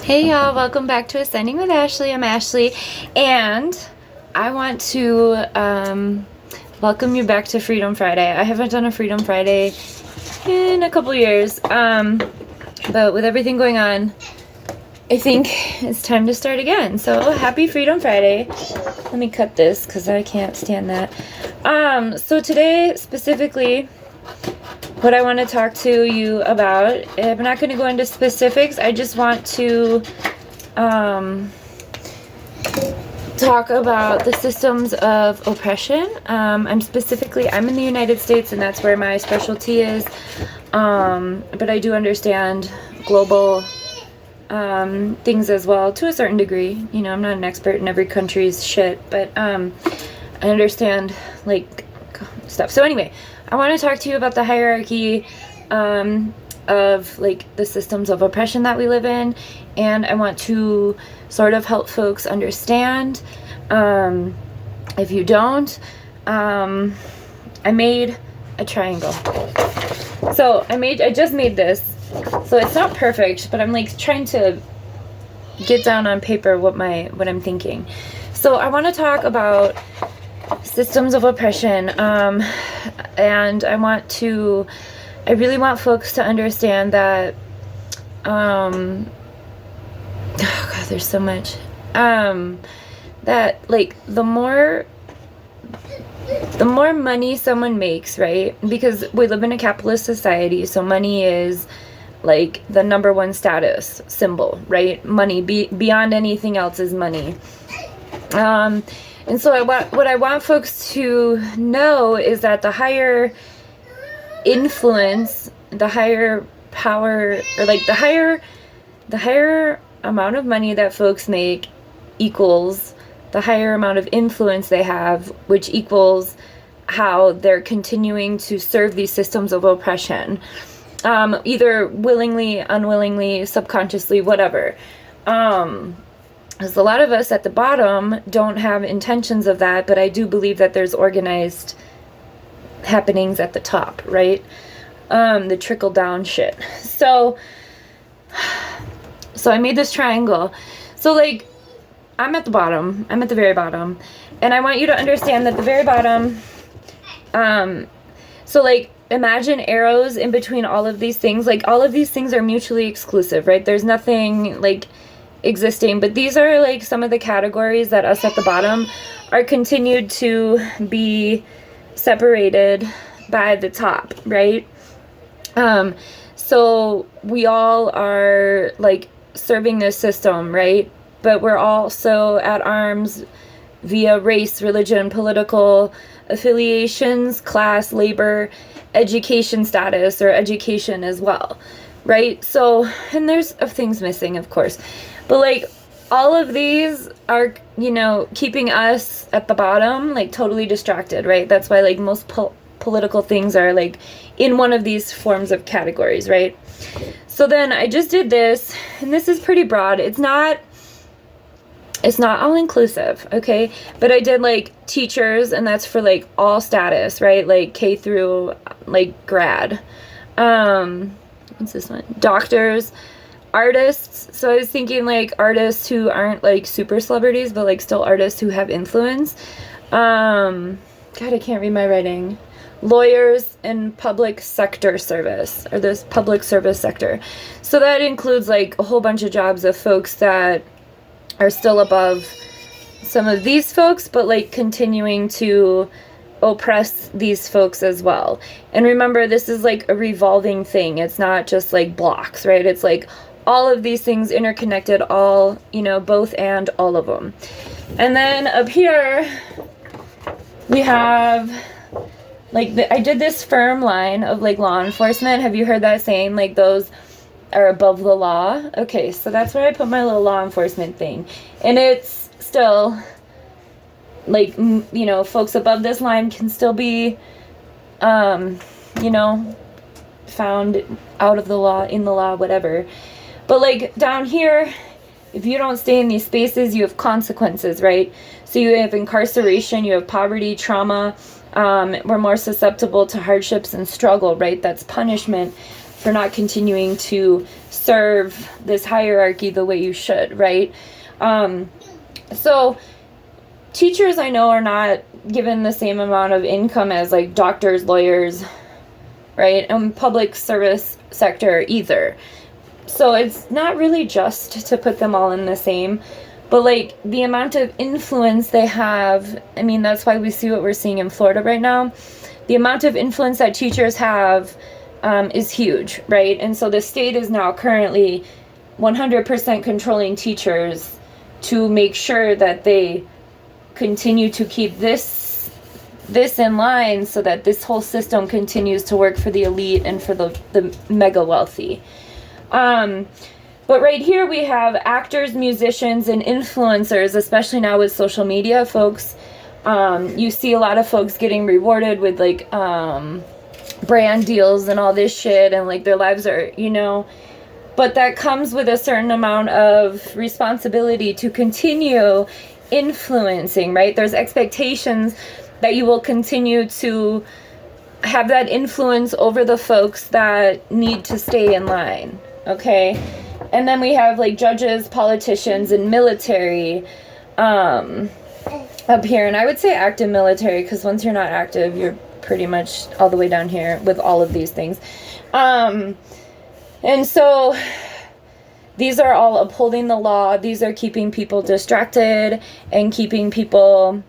Hey y'all, welcome back to Ascending with Ashley. I'm Ashley, and I want to welcome you back to Freedom Friday. I haven't done a Freedom Friday in a couple years, but with everything going on, I think it's time to start again. So happy Freedom Friday. Let me cut this because I can't stand that. So today specifically, what I want to talk to you about, I'm not going to go into specifics, I just want to talk about the systems of oppression. I'm in the United States, and that's where my specialty is, but I do understand global things as well, to a certain degree. You know, I'm not an expert in every country's shit, but I understand, like, stuff. So anyway, I want to talk to you about the hierarchy of, like, the systems of oppression that we live in, and I want to sort of help folks understand. If you don't, I made a triangle. So I just made this, so it's not perfect, but I'm like trying to get down on paper what I'm thinking. So I want to talk about systems of oppression, and I really want folks to understand that, oh God, there's so much, that, like, the more money someone makes, right, because we live in a capitalist society, so money is, like, the number one status symbol, right? Money, beyond anything else, is money. And so what I want folks to know is that the higher influence, the higher power, or like the higher amount of money that folks make equals the higher amount of influence they have, which equals how they're continuing to serve these systems of oppression, either willingly, unwillingly, subconsciously, whatever. Because a lot of us at the bottom don't have intentions of that, but I do believe that there's organized happenings at the top, right? The trickle down shit. So I made this triangle. So, like, I'm at the bottom. I'm at the very bottom. And I want you to understand that the very bottom, so, like, imagine arrows in between all of these things. Like, all of these things are mutually exclusive, right? There's nothing, like, existing, but these are, like, some of the categories that us at the bottom are continued to be separated by the top, right? So we all are, like, serving this system, right? But we're also at arms via race, religion, political affiliations, class, labor, education status, or education as well, right? So, and there's things missing, of course, but, like, all of these are, you know, keeping us at the bottom, like, totally distracted, right? That's why, like, most political things are, like, in one of these forms of categories, right? So then I just did this, and this is pretty broad. It's not all inclusive, okay? But I did, like, teachers, and that's for, like, all status, right? Like, K through, like, grad. What's this one? Doctors, artists. So I was thinking, like, artists who aren't, like, super celebrities, but, like, still artists who have influence. God, I can't read my writing. Lawyers and public sector service, or this public service sector. So that includes, like, a whole bunch of jobs of folks that are still above some of these folks, but, like, continuing to oppress these folks as well. And remember, this is, like, a revolving thing. It's not just, like, blocks, right? It's, like, all of these things interconnected, all, you know, both and all of them. And then up here, we have, like, I did this firm line of, like, law enforcement. Have you heard that saying, like, those are above the law? Okay, so that's where I put my little law enforcement thing. And it's still, like, you know, folks above this line can still be, you know, found out of the law, in the law, whatever. But, like, down here, if you don't stay in these spaces, you have consequences, right? So you have incarceration, you have poverty, trauma. We're more susceptible to hardships and struggle, right? That's punishment. for not continuing to serve this hierarchy the way you should, right? So teachers, I know, are not given the same amount of income as like doctors, lawyers, right? And public service sector either. So it's not really just to put them all in the same, but like the amount of influence they have, I mean, that's why we see what we're seeing in Florida right now. The amount of influence that teachers have is huge, right? And so the state is now currently 100% controlling teachers to make sure that they continue to keep this in line so that this whole system continues to work for the elite and for the mega wealthy. But right here we have actors, musicians, and influencers, especially now with social media, folks. You see a lot of folks getting rewarded with like brand deals and all this shit, and like their lives are, you know, but that comes with a certain amount of responsibility to continue influencing, right? There's expectations that you will continue to have that influence over the folks that need to stay in line, okay? And then we have like judges, politicians, and military up here. And I would say active military, because once you're not active, you're pretty much all the way down here with all of these things. And so these are all upholding the law. These are keeping people distracted and keeping people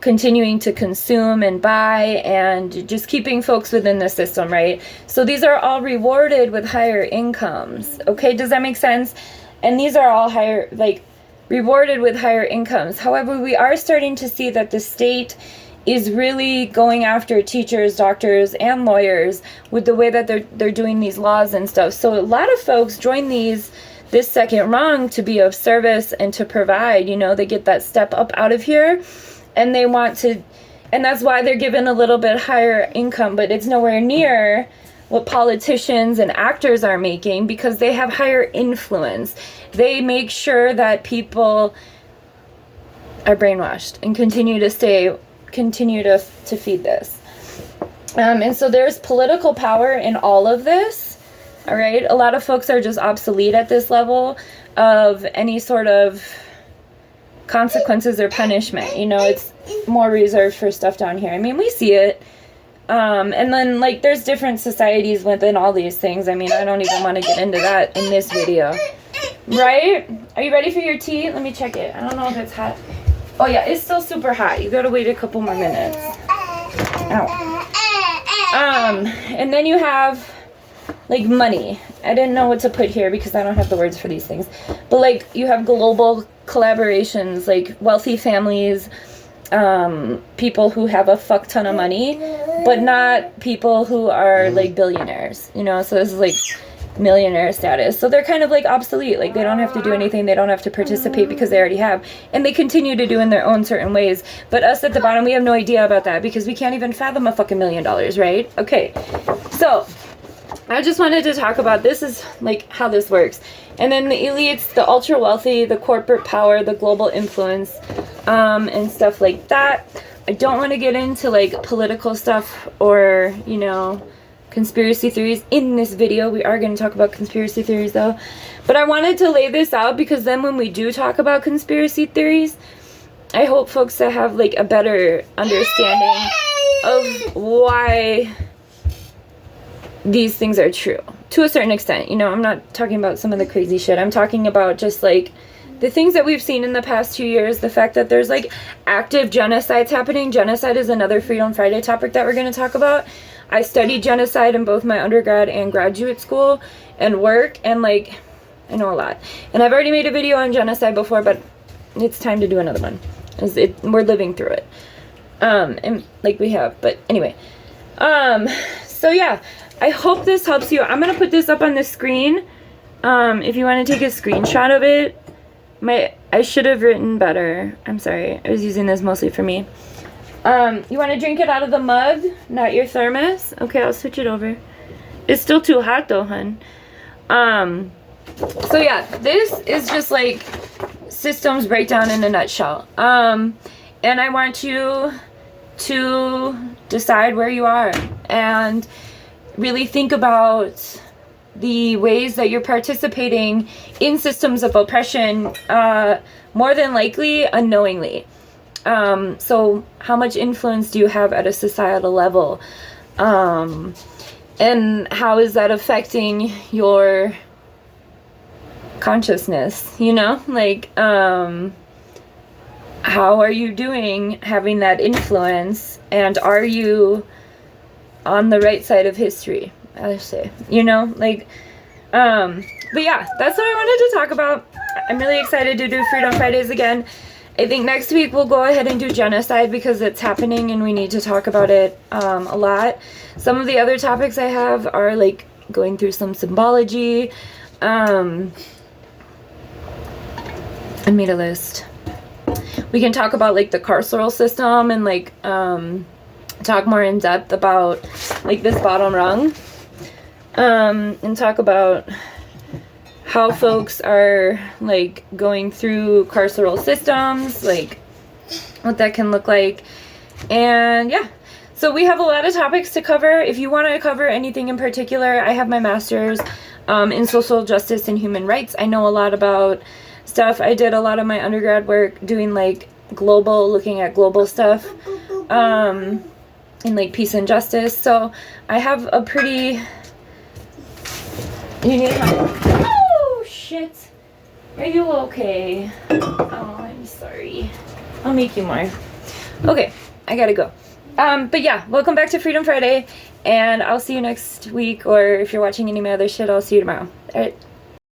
continuing to consume and buy and just keeping folks within the system, right? So these are all rewarded with higher incomes. Okay, does that make sense? And these are all higher, like rewarded with higher incomes. However, we are starting to see that the state is really going after teachers, doctors, and lawyers with the way that they're doing these laws and stuff. So a lot of folks join this second rung to be of service and to provide, you know, they get that step up out of here and they want to, and that's why they're given a little bit higher income, but it's nowhere near what politicians and actors are making because they have higher influence. They make sure that people are brainwashed and continue to feed this. And so there's political power in all of this. All right. A lot of folks are just obsolete at this level of any sort of consequences or punishment. You know, it's more reserved for stuff down here. I mean, we see it. And then like there's different societies within all these things. I mean, I don't even want to get into that in this video. Right? Are you ready for your tea? Let me check it. I don't know if it's hot. Oh yeah, it's still super hot. You gotta wait a couple more minutes. Ow. And then you have like money. I didn't know what to put here because I don't have the words for these things. But like you have global collaborations, like wealthy families, people who have a fuck ton of money, but not people who are like billionaires, you know? So this is like millionaire status. So they're kind of like obsolete. Like they don't have to do anything. They don't have to participate because they already have. And they continue to do in their own certain ways. But us at the bottom, we have no idea about that because we can't even fathom a fucking $1 million, right? Okay. So I just wanted to talk about this is like how this works. And then the elites, the ultra wealthy, the corporate power, the global influence, and stuff like that. I don't want to get into like political stuff or, you know, conspiracy theories in this video. We are going to talk about conspiracy theories though. But I wanted to lay this out because then when we do talk about conspiracy theories, I hope folks that have like a better understanding of why these things are true to a certain extent. You know, I'm not talking about some of the crazy shit. I'm talking about just like the things that we've seen in the past 2 years, the fact that there's like active genocides happening. Genocide is another Freedom Friday topic that we're going to talk about. I studied genocide in both my undergrad and graduate school and work, and like I know a lot. And I've already made a video on genocide before, but it's time to do another one. We're living through it. And like we have, but anyway. So yeah, I hope this helps you. I'm going to put this up on the screen. If you want to take a screenshot of it. I should have written better. I'm sorry. I was using this mostly for me. You want to drink it out of the mug, not your thermos? Okay, I'll switch it over. It's still too hot though, hun. So yeah, this is just like systems breakdown in a nutshell. And I want you to decide where you are and really think about the ways that you're participating in systems of oppression, more than likely unknowingly. So how much influence do you have at a societal level? And how is that affecting your consciousness, you know? Like, how are you doing having that influence? And are you on the right side of history, I say, you know? Like, but yeah, that's what I wanted to talk about. I'm really excited to do Freedom Fridays again. I think next week we'll go ahead and do genocide because it's happening and we need to talk about it a lot. Some of the other topics I have are like going through some symbology. I made a list. We can talk about like the carceral system and like talk more in depth about like this bottom rung, and talk about how folks are like going through carceral systems, like what that can look like. And yeah, so we have a lot of topics to cover. If you want to cover anything in particular, I have my master's in social justice and human rights. I know a lot about stuff. I did a lot of my undergrad work doing like looking at global stuff, and like peace and justice. So I have a pretty, you need help? Oh shit, are you okay? Oh, I'm sorry. I'll make you more. Okay, I gotta go. But yeah, welcome back to Freedom Friday, and I'll see you next week, or if you're watching any of my other shit, I'll see you tomorrow. Alright.